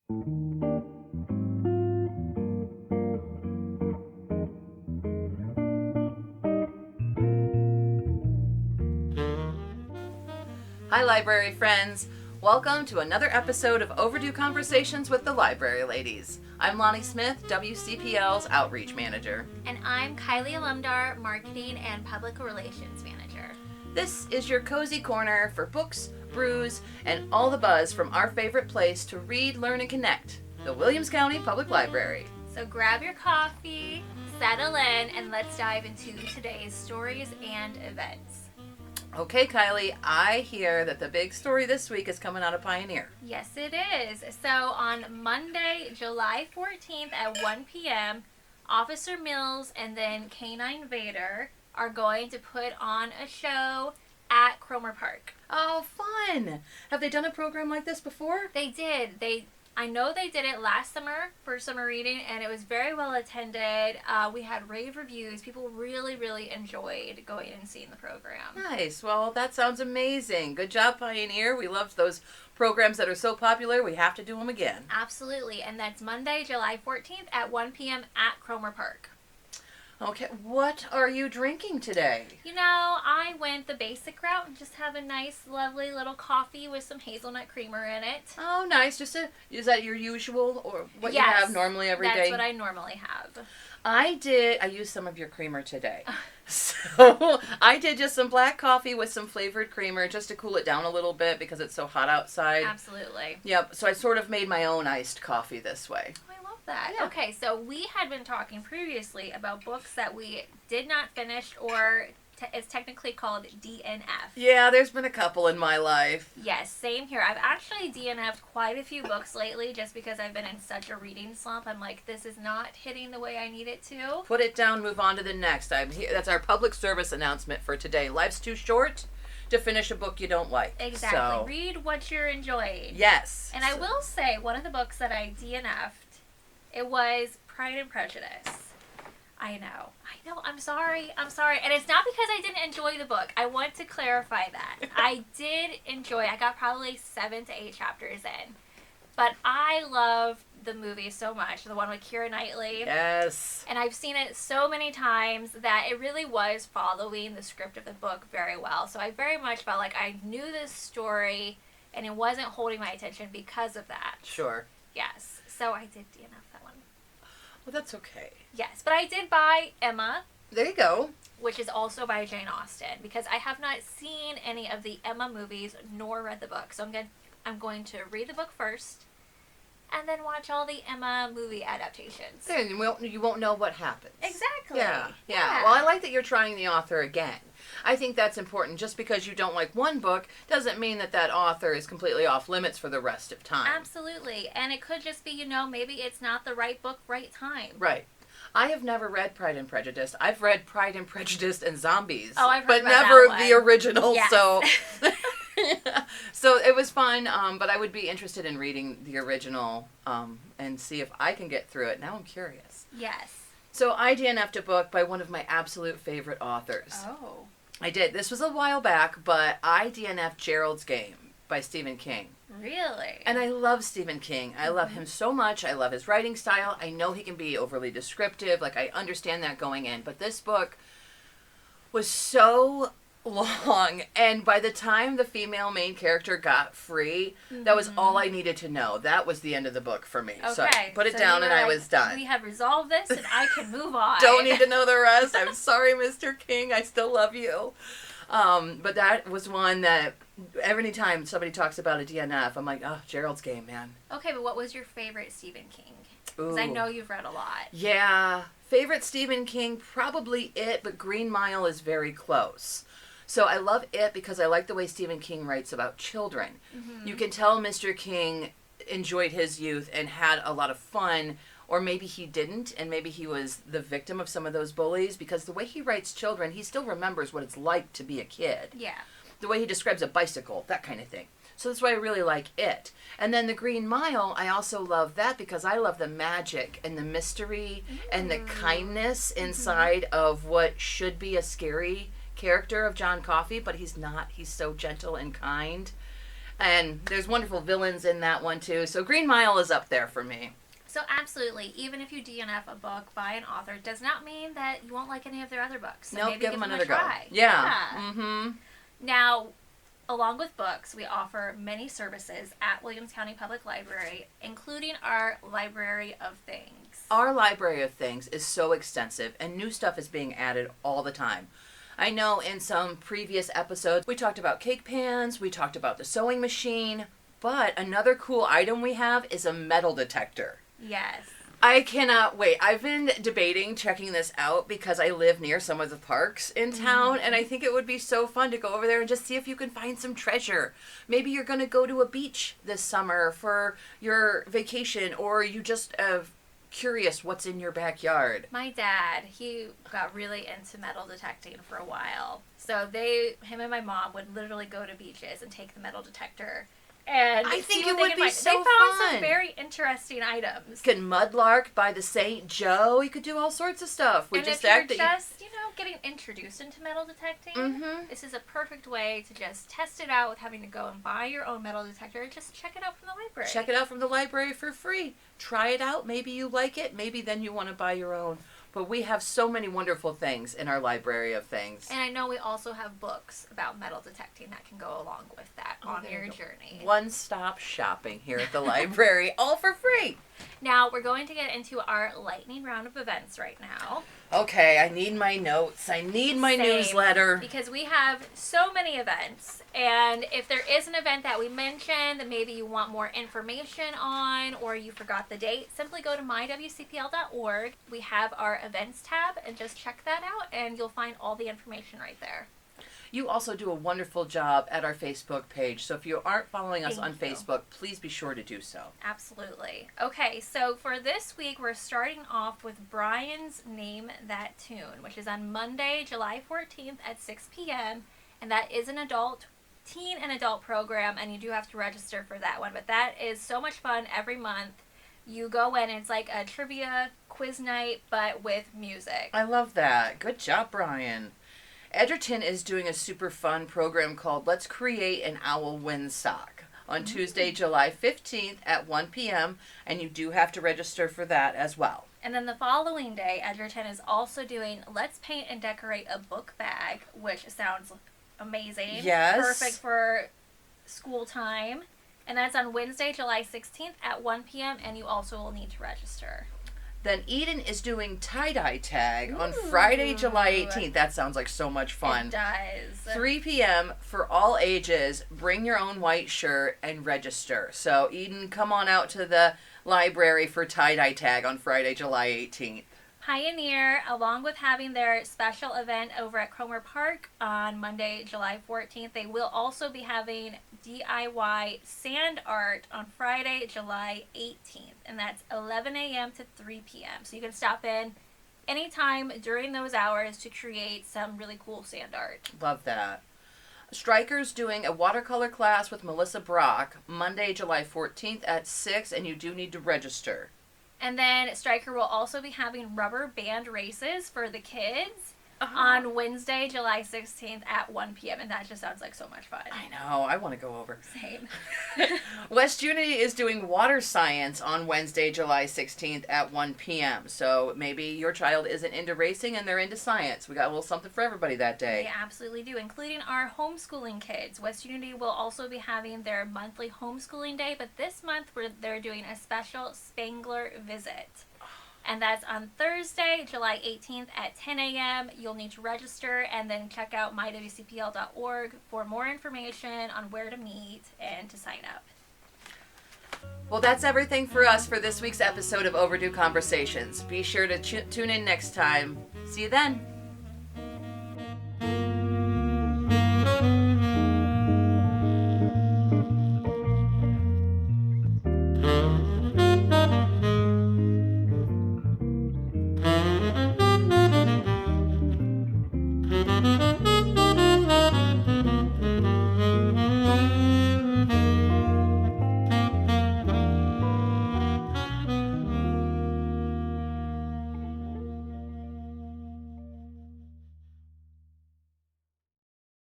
Hi, library friends. Welcome to another episode of Overdue Conversations with the Library Ladies. I'm Lonnie Smith, WCPL's Outreach Manager. And I'm Kylie Alumdar, Marketing and Public Relations Manager. This is your cozy corner for books, brews, and all the buzz from our favorite place to read, learn, and connect, the Williams County Public Library. So grab your coffee, settle in, and let's dive into today's stories and events. Okay, Kylie, I hear that the big story this week is coming out of Pioneer. Yes, it is. So on Monday, July 14th at 1 p.m., Officer Mills and then Canine Vader are going to put on a show at Cromer Park. Oh, fun! Have they done a program like this before? They did. I know they did it last summer for summer reading, and it was very well attended. We had rave reviews. People really, really enjoyed going and seeing the program. Nice. Well, that sounds amazing. Good job, Pioneer. We love those programs that are so popular. We have to do them again. Absolutely. And that's Monday, July 14th at 1 p.m. at Cromer Park. Okay, what are you drinking today? You know, I went the basic route and just have a nice, lovely little coffee with some hazelnut creamer in it. Oh, nice. Is that your usual or what Yes, you have normally every day? That's what I normally have. I used some of your creamer today. So I did just some black coffee with some flavored creamer just to cool it down a little bit because it's so hot outside. Absolutely. Yep, so I sort of made my own iced coffee this way. That. Yeah. Okay, so we had been talking previously about books that we did not finish, or it's technically called DNF. Yeah, there's been a couple in my life. Yes, same here. I've actually DNF'd quite a few books lately just because I've been in such a reading slump. I'm like, this is not hitting the way I need it to. Put it down, move on to the next. That's our public service announcement for today. Life's too short to finish a book you don't like. Exactly. So, read what you're enjoying. yes. And I will say, one of the books that I DNF'd, it was Pride and Prejudice. I know. I'm sorry. And it's not because I didn't enjoy the book. I want to clarify that. I did enjoy it. I got probably 7 to 8 chapters in. But I love the movie so much. The one with Keira Knightley. Yes. And I've seen it so many times that it really was following the script of the book very well. So I very much felt like I knew this story and it wasn't holding my attention because of that. Sure. Yes. So I did DNF that one. Well, that's okay. Yes, but I did buy Emma, There you go. which is also by Jane Austen, because I have not seen any of the Emma movies nor read the book. So I'm going to read the book first and then watch all the Emma movie adaptations. Then you won't know what happens. Exactly. Yeah. Well, I like that you're trying the author again. I think that's important. Just because you don't like one book doesn't mean that author is completely off limits for the rest of time. Absolutely. And it could just be, maybe it's not the right book, right time. Right. I have never read Pride and Prejudice. I've read Pride and Prejudice and Zombies. Oh, I've heard but about never that the one. original. Yes. So, so it was fun. But I would be interested in reading the original and see if I can get through it. Now I'm curious. Yes. So I DNF'd a book by one of my absolute favorite authors. Oh. I did. This was a while back, but I DNF'd Gerald's Game by Stephen King. Really? And I love Stephen King. I love him so much. I love his writing style. I know he can be overly descriptive. I understand that going in. But this book was so long. And by the time the female main character got free, that was all I needed to know. That was the end of the book for me. Okay. So I put it down and I was done. We have resolved this and I can move on. Don't need to know the rest. I'm sorry, Mr. King. I still love you. But that was one that every time somebody talks about a DNF, I'm like, oh, Gerald's Game, man. Okay, but what was your favorite Stephen King? Because I know you've read a lot. Yeah. Favorite Stephen King, probably It, but Green Mile is very close. So I love It because I like the way Stephen King writes about children. Mm-hmm. You can tell Mr. King enjoyed his youth and had a lot of fun, or maybe he didn't, and maybe he was the victim of some of those bullies, because the way he writes children, he still remembers what it's like to be a kid. Yeah. The way he describes a bicycle, that kind of thing. So that's why I really like It. And then The Green Mile, I also love that because I love the magic and the mystery and the kindness inside of what should be a scary character of John Coffey, but he's not. He's so gentle and kind. And there's wonderful villains in that one, too. So Green Mile is up there for me. So absolutely, even if you DNF a book by an author, it does not mean that you won't like any of their other books. So Nope, maybe give them another a try. go. Yeah. Mm-hmm. Now, along with books, we offer many services at Williams County Public Library, including our Library of Things. Our Library of Things is so extensive, and new stuff is being added all the time. I know in some previous episodes, we talked about cake pans, we talked about the sewing machine, but another cool item we have is a metal detector. Yes. I cannot wait. I've been debating checking this out because I live near some of the parks in town, and I think it would be so fun to go over there and just see if you can find some treasure. Maybe you're going to go to a beach this summer for your vacation, or you just curious what's in your backyard. My dad, he got really into metal detecting for a while. So him and my mom would literally go to beaches and take the metal detector. And I think see it what would they be can find. so They found fun. some very interesting items. You can mudlark by the St. Joe. You could do all sorts of stuff. And if you're just, getting introduced into metal detecting, this is a perfect way to just test it out with having to go and buy your own metal detector. Just check it out from the library. Check it out from the library for free. Try it out. Maybe you like it. Maybe then you want to buy your own. But we have so many wonderful things in our Library of Things. And I know we also have books about metal detecting that can go along with that on your journey. One-stop shopping here at the library, all for free. Now, we're going to get into our lightning round of events right now. Okay, I need my notes. I need my newsletter. Because we have so many events. And if there is an event that we mentioned that maybe you want more information on or you forgot the date, simply go to mywcpl.org. We have our events tab and just check that out and you'll find all the information right there. You also do a wonderful job at our Facebook page. So if you aren't following us on Facebook, please be sure to do so. Absolutely. Okay, so for this week, we're starting off with Brian's Name That Tune, which is on Monday, July 14th at 6 p.m. And that is an teen and adult program, and you do have to register for that one. But that is so much fun every month. You go in, and it's like a trivia quiz night, but with music. I love that. Good job, Brian. Edgerton is doing a super fun program called Let's Create an Owl Windsock on Tuesday, July 15th at 1 p.m., and you do have to register for that as well. And then the following day, Edgerton is also doing Let's Paint and Decorate a Book Bag, which sounds amazing. Yes. Perfect for school time. And that's on Wednesday, July 16th at 1 p.m., and you also will need to register. Then Eden is doing tie-dye tag on Friday, July 18th. That sounds like so much fun. It does. 3 p.m. for all ages. Bring your own white shirt and register. So, Eden, come on out to the library for tie-dye tag on Friday, July 18th. Pioneer, along with having their special event over at Cromer Park on Monday, July 14th, they will also be having DIY sand art on Friday, July 18th. And that's 11 a.m. to 3 p.m. So you can stop in anytime during those hours to create some really cool sand art. Love that. Stryker's doing a watercolor class with Melissa Brock Monday, July 14th at 6, and you do need to register. And then Stryker will also be having rubber band races for the kids on Wednesday, July 16th at 1 p.m. And that just sounds like so much fun. I know. I want to go over. Same. West Unity is doing water science on Wednesday, July 16th at 1 p.m. So maybe your child isn't into racing and they're into science. We got a little something for everybody that day. They absolutely do, including our homeschooling kids. West Unity will also be having their monthly homeschooling day, but this month they're doing a special Spangler visit. And that's on Thursday, July 18th at 10 a.m. You'll need to register and then check out mywcpl.org for more information on where to meet and to sign up. Well, that's everything for us for this week's episode of Overdue Conversations. Be sure to tune in next time. See you then.